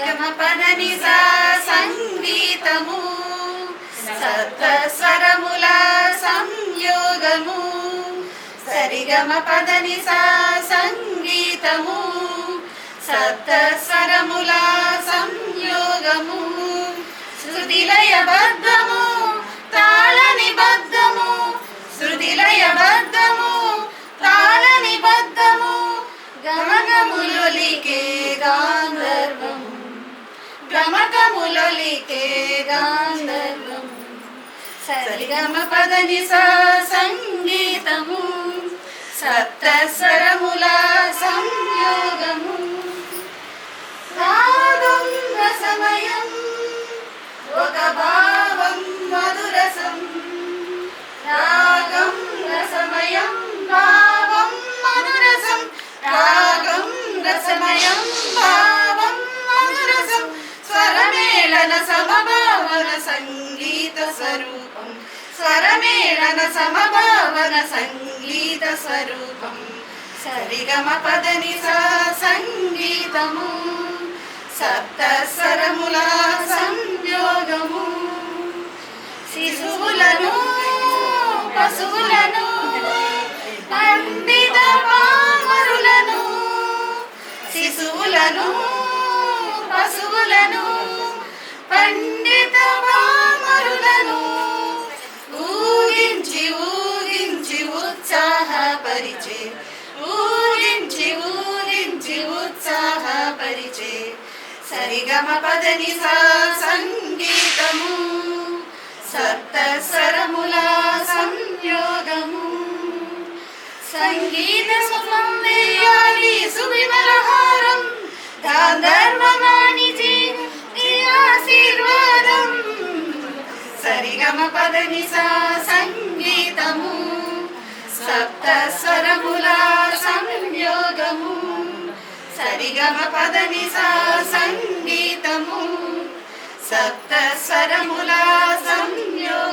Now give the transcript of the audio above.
సరిగమ పదని సా సంగీతము సప్త స్వరముల సంయోగము సరిగమ పదని సా సంగీతము సప్త స్వరముల సంయోగము శృతిలయ బద్ధము తాళని బద్ధము శృతిలయ బద్ధము తాళని బద్ధము గమగములొలికే గాంధర్వం గమగములొలికే గాంధర్వం సరిగమ పదని సా సంగీతము సప్త స్వరముల సంయోగము రాగం రసమయం ఒక భావం మధురసం రాగం రసమయం భావం మధురసం రాగం రసమయం భావం మధురసం స్వరమేళన సమభావన సంగీత స్వరూపం స్వరమేళన సమభావన సంగీత స్వరూపం సరిగమ పదని సా సంగీతము సప్త స్వరముల సంయోగము శిశువులను పశువులను పండిత పామరులను శిశువులను పశువులను పండిత పామరులను ఊగించి ఊగించి ఉత్సాహపరిచే ఊగించి ఊగించి ఉత్సాహపరిచే సరిగమ పదని సా సంగీతము సప్త స్వరముల సంయోగము సంగీత సుఖం వేయాలి సువిమలహారం గాంధర్వవాణిజీ ఆశీర్వాదం సరిగమ పదని సా సంగీతము సప్త స్వరముల సంయోగము సరిగమ పదని సా సంగీతము సప్త స్వరముల సంయోగము